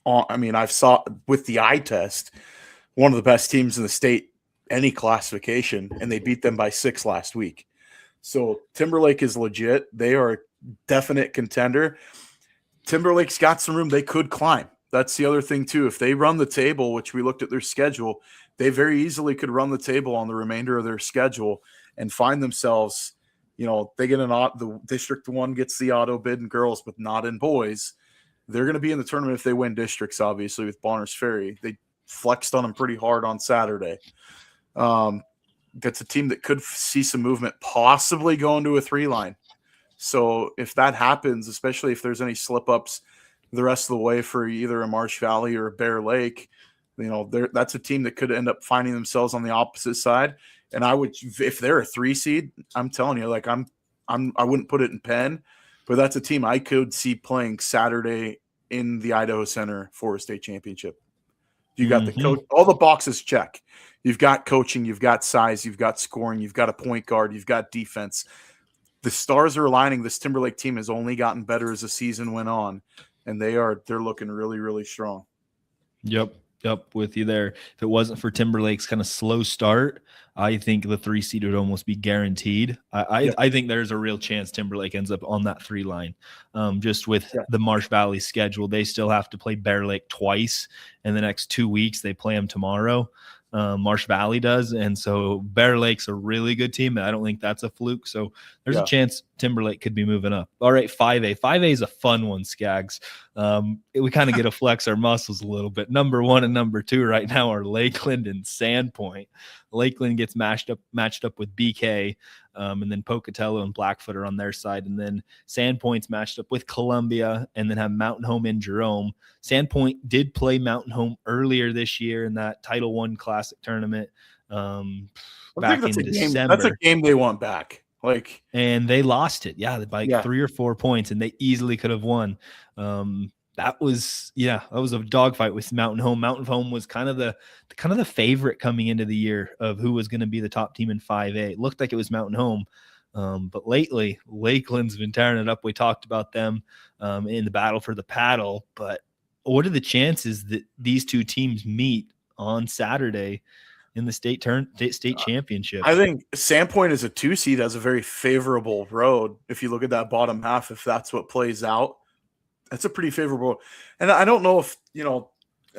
I've saw with the eye test, one of the best teams in the state, any classification, and they beat them by 6 last week. So Timberlake is legit. They are a definite contender. Timberlake's got some room. They could climb. That's the other thing too. If they run the table, which we looked at their schedule, they very easily could run the table on the remainder of their schedule and find themselves, they get the District 1 gets the auto bid in girls, but not in boys. They're going to be in the tournament if they win districts, obviously, with Bonners Ferry. They flexed on them pretty hard on Saturday. That's a team that could see some movement, possibly going to a 3-line. So if that happens, especially if there's any slip-ups the rest of the way for either a Marsh Valley or a Bear Lake, that's a team that could end up finding themselves on the opposite side. And if they're a 3 seed, I'm telling you, I wouldn't put it in pen, but that's a team I could see playing Saturday in the Idaho Center for a state championship. You got the coach, all the boxes check. You've got coaching, you've got size, you've got scoring, you've got a point guard, you've got defense. The stars are aligning. This Timberlake team has only gotten better as the season went on, and they're looking really, really strong. Yep, with you there. If it wasn't for Timberlake's kind of slow start, I think the 3 seed would almost be guaranteed. I think there's a real chance Timberlake ends up on that 3 line. Just with the Marsh Valley schedule, they still have to play Bear Lake twice in the next 2 weeks. They play them tomorrow. Marsh Valley does, and so Bear Lake's a really good team. I don't think that's a fluke. So there's a chance Timberlake could be moving up. All right, 5A. 5A is a fun one, Skaggs. We kind of get to flex our muscles a little bit. Number 1 and number 2 right now are Lakeland and Sandpoint. Lakeland gets matched up with BK, and then Pocatello and Blackfoot are on their side, and then Sandpoint's matched up with Columbia, and then have Mountain Home in Jerome. Sandpoint did play Mountain Home earlier this year in that Title I Classic tournament. back in That's a December. game they want back. And they lost it. Yeah, by 3 or 4 points, and they easily could have won. That was a dogfight with Mountain Home. Mountain Home was kind of the favorite coming into the year of who was going to be the top team in 5A. It looked like it was Mountain Home. But lately, Lakeland's been tearing it up. We talked about them in the battle for the paddle. But what are the chances that these two teams meet on Saturday in the state championship? I think Sandpoint as a 2 seed has a very favorable road. If you look at that bottom half, if that's what plays out, that's a pretty favorable. And I don't know if, and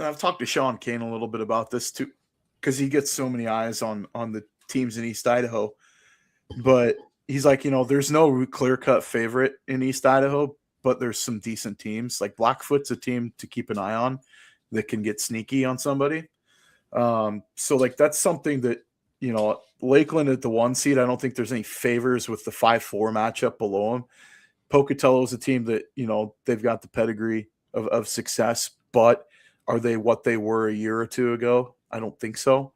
I've talked to Sean Kane a little bit about this too, because he gets so many eyes on the teams in East Idaho. But he's like, there's no clear-cut favorite in East Idaho, but there's some decent teams. Like Blackfoot's a team to keep an eye on that can get sneaky on somebody. So that's something that, Lakeland at the 1 seed, I don't think there's any favors with the 5-4 matchup below them. Pocatello is a team that, they've got the pedigree of success, but are they what they were a year or two ago? I don't think so.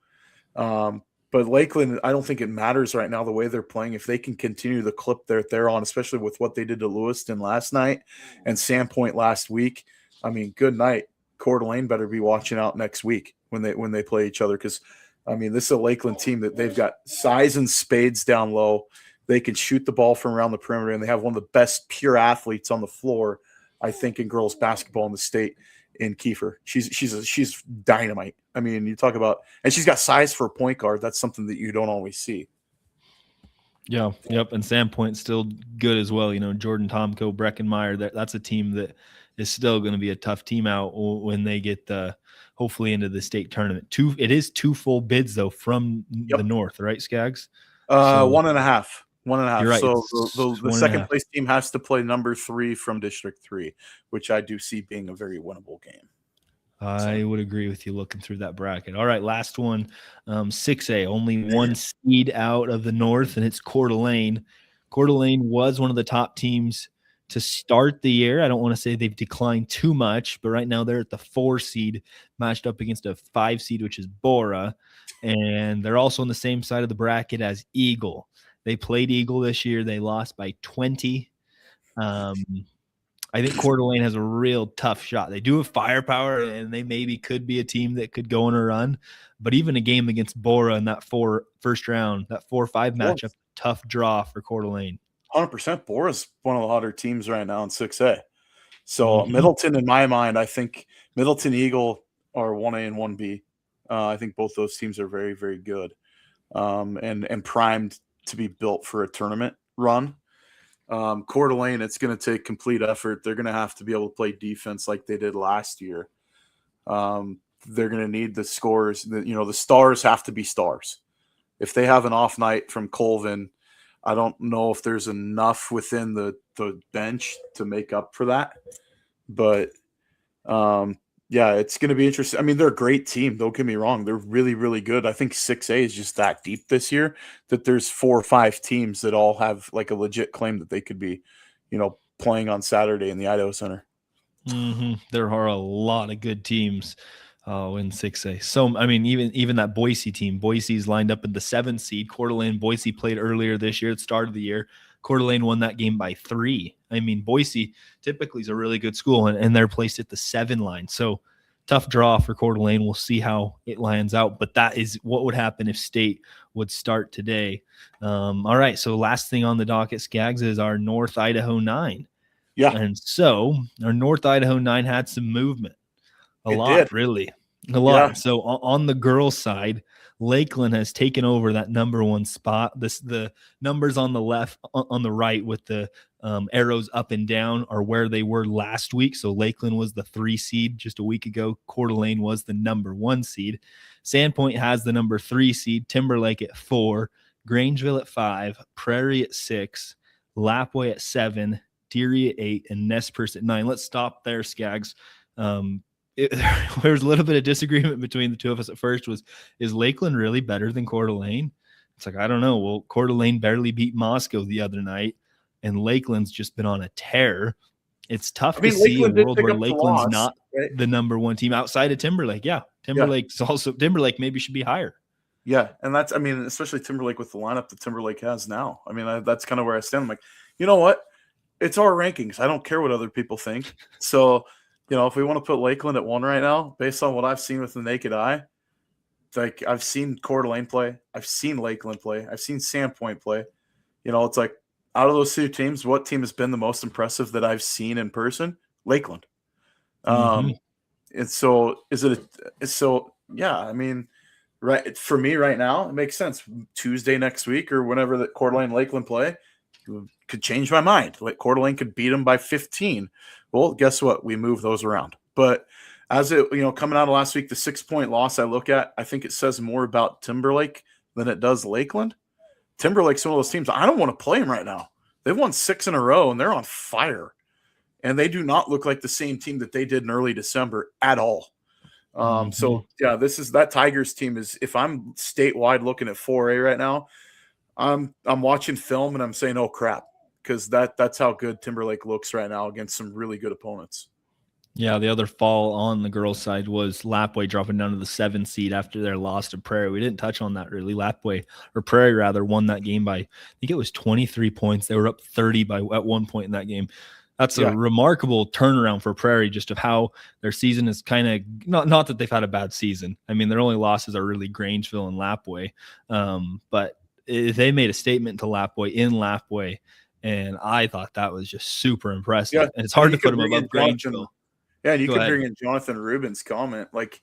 But Lakeland, I don't think it matters right now the way they're playing. If they can continue the clip they're on, especially with what they did to Lewiston last night and Sandpoint last week, I mean, good night. Coeur d'Alene better be watching out next week when they play each other, because, I mean, this is a Lakeland team that they've got size and spades down low. They can shoot the ball from around the perimeter, and they have one of the best pure athletes on the floor, I think, in girls basketball in the state, in Kiefer. She's dynamite. I mean, you talk about, and she's got size for a point guard. That's something that you don't always see. Yeah. Yep. And Sandpoint's still good as well. Jordan Tomko, Breckenmeyer, that's a team that is still going to be a tough team out when they get hopefully into the state tournament. It is 2 full bids though from the North, right, Skaggs? 1.5. 1.5. You're right. So the second place team has to play number 3 from District 3, which I do see being a very winnable game. I would agree with you looking through that bracket. All right, last one, 6A, only 1 seed out of the North, and it's Coeur d'Alene. Coeur d'Alene was one of the top teams to start the year. I don't want to say they've declined too much, but right now they're at the 4 seed, matched up against a 5 seed, which is Bora, and they're also on the same side of the bracket as Eagle. They played Eagle this year. They lost by 20. I think Coeur d'Alene has a real tough shot. They do have firepower, and they maybe could be a team that could go on a run. But even a game against Bora in that first round, that 4-5 matchup, tough draw for Coeur d'Alene. 100%. Bora's one of the hotter teams right now in 6A. So Middleton, in my mind, I think Middleton Eagle are 1A and 1B. I think both those teams are very, very good and primed to be built for a tournament run. Coeur d'Alene, it's going to take complete effort. They're going to have to be able to play defense like they did last year. They're going to need the scores. The stars have to be stars. If they have an off night from Colvin, I don't know if there's enough within the bench to make up for that. But, it's going to be interesting. I mean, they're a great team. Don't get me wrong. They're really, really good. I think 6A is just that deep this year that there's 4 or 5 teams that all have like a legit claim that they could be, playing on Saturday in the Idaho Center. There are a lot of good teams in 6A. So, I mean, even that Boise team, Boise's lined up in the 7th seed. Coeur d'Alene, Boise played earlier this year at the start of the year. Coeur d'Alene won that game by 3. I mean, Boise typically is a really good school, and they're placed at the 7 line. So tough draw for Coeur d'Alene. We'll see how it lands out, but that is what would happen if state would start today. All right, so last thing on the docket, Skaggs, is our North Idaho 9. Yeah. And so our North Idaho 9 had some movement. A lot. Yeah. So on the girls' side, Lakeland has taken over that number 1 spot. The numbers on the left, on the right with the arrows up and down are where they were last week. So Lakeland was the 3 seed just a week ago. Coeur d'Alene was the number 1 seed. Sandpoint has the number 3 seed, Timberlake at 4, Grangeville at 5, Prairie at 6, Lapway at 7, Deary at 8, and Nez Perce at 9. Let's stop there, Skaggs. There's a little bit of disagreement between the two of us at first. Is Lakeland really better than Coeur d'Alene? It's like, I don't know. Well, Coeur d'Alene barely beat Moscow the other night, and Lakeland's just been on a tear. It's tough to see a world where Lakeland's not the number 1 team outside of Timberlake. Yeah, Timberlake maybe should be higher. Yeah, and that's, I mean, especially Timberlake with the lineup that Timberlake has now. I mean, that's kind of where I stand. I'm like, you know what? It's our rankings. I don't care what other people think. So, if we want to put Lakeland at 1 right now, based on what I've seen with the naked eye, like I've seen Coeur d'Alene play, I've seen Lakeland play, I've seen Sandpoint play. It's like out of those two teams, what team has been the most impressive that I've seen in person? Lakeland. Mm-hmm. And so yeah, I mean, right, for me right now, it makes sense. Tuesday next week or whenever the Coeur d'Alene Lakeland play could change my mind. Like Coeur d'Alene could beat them by 15. Well, guess what? We move those around. But as it, coming out of last week, the 6-point loss I look at, I think it says more about Timberlake than it does Lakeland. Timberlake's one of those teams I don't want to play them right now. They've won 6 in a row and they're on fire. And they do not look like the same team that they did in early December at all. So yeah, that Tigers team is, if I'm statewide looking at 4A right now, I'm watching film and I'm saying, oh crap, because that's how good Timberlake looks right now against some really good opponents. Yeah, the other fall on the girls' side was Lapway dropping down to the 7th seed after their loss to Prairie. We didn't touch on that really. Lapway, or Prairie rather, won that game by, I think it was 23 points. They were up 30 at one point in that game. That's a remarkable turnaround for Prairie, just of how their season is kind of not that they've had a bad season. I mean, their only losses are really Grangeville and Lapway. But they made a statement to Lapway in Lapway, and I thought that was just super impressive. Yeah, and it's hard to put them above Grangeville. Yeah, and you could bring in Jonathan Rubin's comment, like,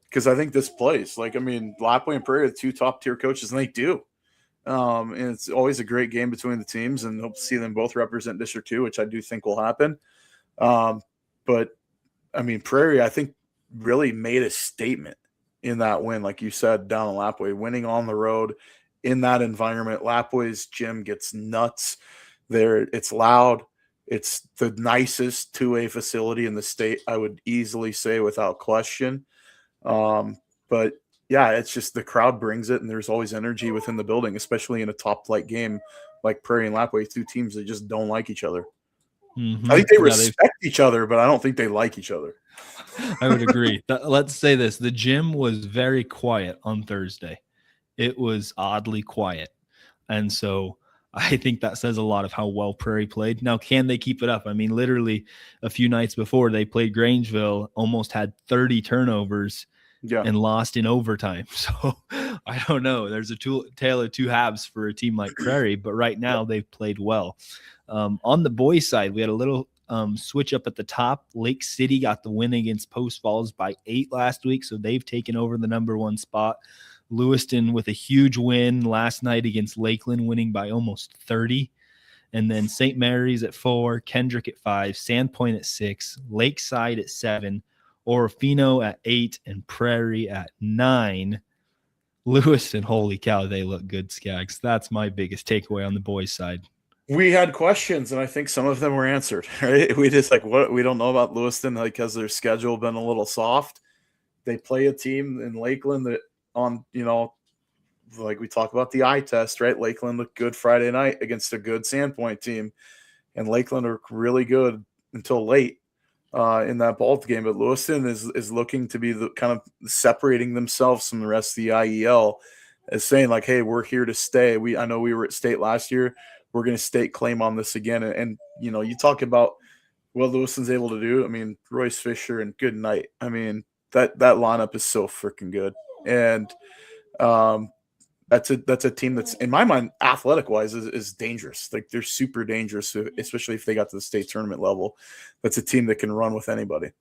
because I think this plays. Like, I mean, Lapway and Prairie are the two top-tier coaches, and they do. And it's always a great game between the teams, and hope to see them both represent District 2, which I do think will happen. But, I mean, Prairie, I think, really made a statement in that win, like you said, down in Lapway, winning on the road in that environment. Lapway's gym gets nuts there. It's loud. It's the nicest 2A facility in the state, I would easily say without question. But yeah, it's just the crowd brings it, and there's always energy within the building, especially in a top flight game like Prairie and Lapway, two teams that just don't like each other. I think they respect each other, but I don't think they like each other. I would agree. Let's say this. The gym was very quiet on Thursday. It was oddly quiet. And so I think that says a lot of how well Prairie played. Now, can they keep it up? I mean, literally a few nights before they played Grangeville, almost had 30 turnovers and lost in overtime. So I don't know. There's a tale of two halves for a team like Prairie, but right now they've played well. On the boys' side, we had a little switch up at the top. Lake City got the win against Post Falls by 8 last week, so they've taken over the number 1 spot. Lewiston with a huge win last night against Lakeland, winning by almost 30. And then St. Mary's at 4, Kendrick at 5, Sandpoint at 6, Lakeside at 7, Orofino at 8, and Prairie at 9. Lewiston, holy cow, they look good, Skaggs. That's my biggest takeaway on the boys' side. We had questions, and I think some of them were answered. Right? We just what we don't know about Lewiston, like, has their schedule been a little soft? They play a team in Lakeland that on, like we talk about the eye test, right? Lakeland looked good Friday night against a good Sandpoint team, and Lakeland are really good until late in that ball game. But Lewiston is looking to be the kind of separating themselves from the rest of the IEL, as saying like, hey, we're here to stay. I know we were at state last year. We're going to stake claim on this again. And you talk about what Lewiston's able to do. I mean, Royce Fisher and good night. I mean, that lineup is so freaking good. And that's a team that's, in my mind, athletic wise, is dangerous. Like, they're super dangerous, especially if they got to the state tournament level. That's a team that can run with anybody.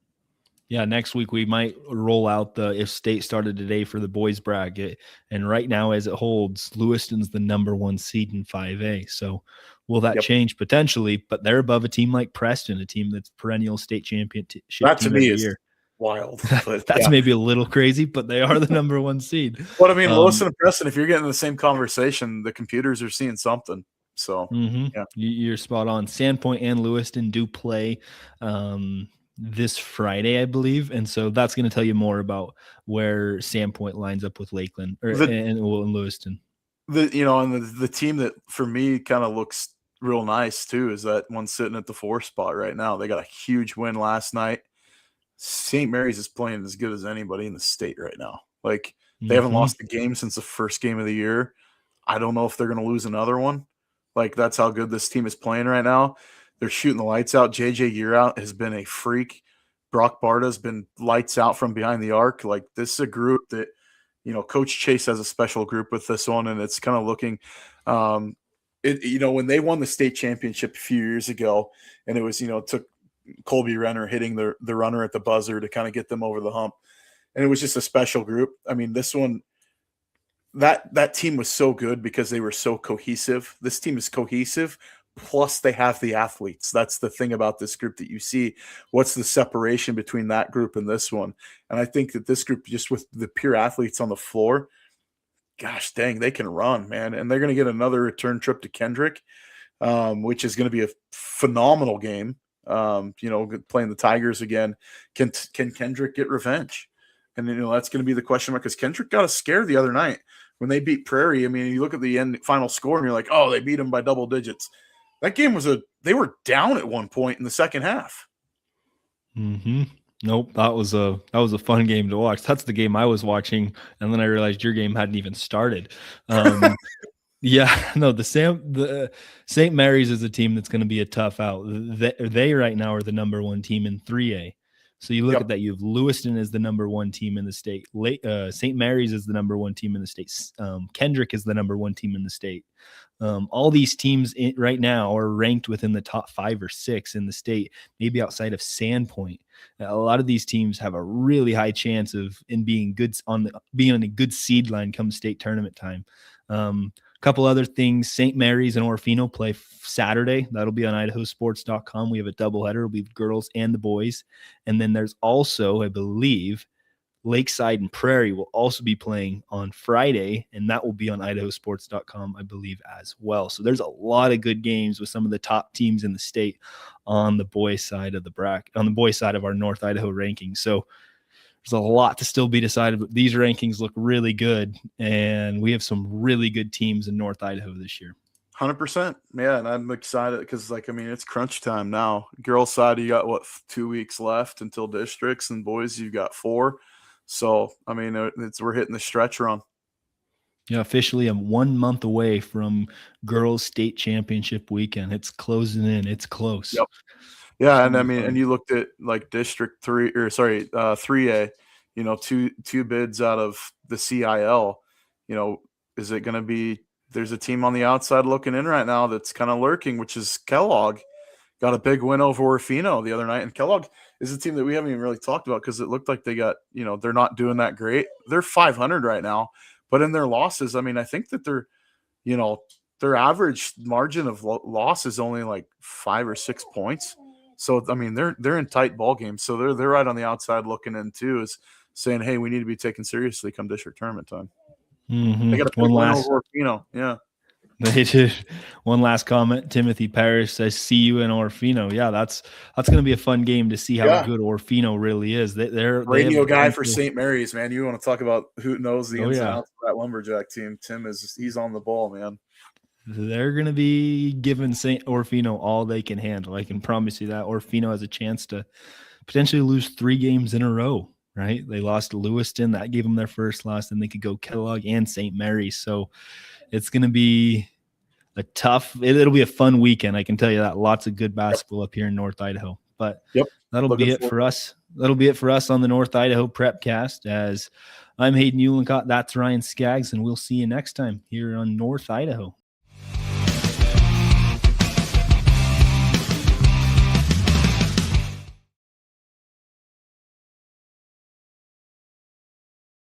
Yeah, next week we might roll out if state started today for the boys bracket. And right now, as it holds, Lewiston's the number 1 seed in 5A. So will that change potentially? But they're above a team like Preston, a team that's perennial state championship that team to me every is year. Wild. But that's maybe a little crazy, but they are the number 1 seed. But I mean, Lewiston and Preston, if you're getting the same conversation, the computers are seeing something. So yeah, you're spot on. Sandpoint and Lewiston do play this Friday, I believe, and so that's going to tell you more about where Sandpoint lines up with Lakeland and Lewiston. The team that for me kind of looks real nice too is that one sitting at the 4 spot right now. They got a huge win last night. St. Mary's is playing as good as anybody in the state right now. Like, They haven't lost a game since the first game of the year. I don't know if they're going to lose another one. Like, that's how good this team is playing right now. They're shooting the lights out. JJ Yearout has been a freak. Brock Barta's been lights out from behind the arc. Like, this is a group that, Coach Chase has a special group with this one, and it's kind of looking when they won the state championship a few years ago, and it was, took Colby Renner hitting the runner at the buzzer to kind of get them over the hump. And it was just a special group. I mean, this one, that team was so good because they were so cohesive. This team is cohesive, plus they have the athletes. That's the thing about this group that you see. What's the separation between that group and this one? And I think that this group, just with the pure athletes on the floor, gosh dang, they can run, man. And they're going to get another return trip to Kendrick, which is going to be a phenomenal game. Playing the Tigers again. Can Kendrick get revenge? And that's going to be the question mark, because Kendrick got a scare the other night when they beat Prairie. I mean, you look at the final score and you're like, oh, they beat them by double digits. That game they were down at one point in the second half. Mm-hmm. Nope, that was a fun game to watch. That's the game I was watching, and then I realized your game hadn't even started. Yeah, no, the St. Mary's is a team that's going to be a tough out. They right now are the number one team in 3A. So you look at that, you have Lewiston as the number one team in the state. St. Mary's is the number one team in the state. Kendrick is the number one team in the state. All these teams right now are ranked within the top 5 or 6 in the state, maybe outside of Sandpoint. A lot of these teams have a really high chance of being on a good seed line come state tournament time. Couple other things: St. Mary's and Orfino play Saturday. That'll be on IdahoSports.com. We have a doubleheader. It'll be the girls and the boys. And then there's also, I believe, Lakeside and Prairie will also be playing on Friday, and that will be on IdahoSports.com, I believe, as well. So there's a lot of good games with some of the top teams in the state on the boys' side of the bracket, on the boys' side of our North Idaho rankings. So there's a lot to still be decided, but these rankings look really good, and we have some really good teams in North Idaho this year. 100%. Yeah, and I'm excited because, it's crunch time now. Girls' side, you got, 2 weeks left until districts, and boys, you've got 4. So, we're hitting the stretch run. Yeah, officially I'm 1 month away from girls' state championship weekend. It's closing in. It's close. Yep. Yeah, and and you looked at District 3A, two bids out of the CIL. Is it going to be? There's a team on the outside looking in right now that's kind of lurking, which is Kellogg. Got a big win over Orfino the other night, and Kellogg is a team that we haven't even really talked about because it looked like they got, they're not doing that great. They're 500 right now, but in their losses, I think that they're, their average margin of loss is only 5 or 6 points. So, they're in tight ball games. So they're right on the outside looking in too, is saying, hey, we need to be taken seriously come district tournament time. Mm-hmm. They got a big win over Orfino. Yeah. They did. One last comment. Timothy Parrish says, see you in Orfino. Yeah, that's going to be a fun game to see how good Orfino really is. They're radio guy for St. Mary's, man. You want to talk about who knows the ins and outs of that Lumberjack team. He's on the ball, man. They're going to be giving St. Orfino all they can handle. I can promise you that. Orfino has a chance to potentially lose 3 games in a row, right? They lost to Lewiston. That gave them their first loss. Then they could go Kellogg and St. Mary's. So it's going to be a tough – it'll be a fun weekend. I can tell you that. Lots of good basketball up here in North Idaho. But that'll be it for us. That'll be it for us on the North Idaho Prepcast. As I'm Hayden Uhlencott, that's Ryan Skaggs, and we'll see you next time here on North Idaho.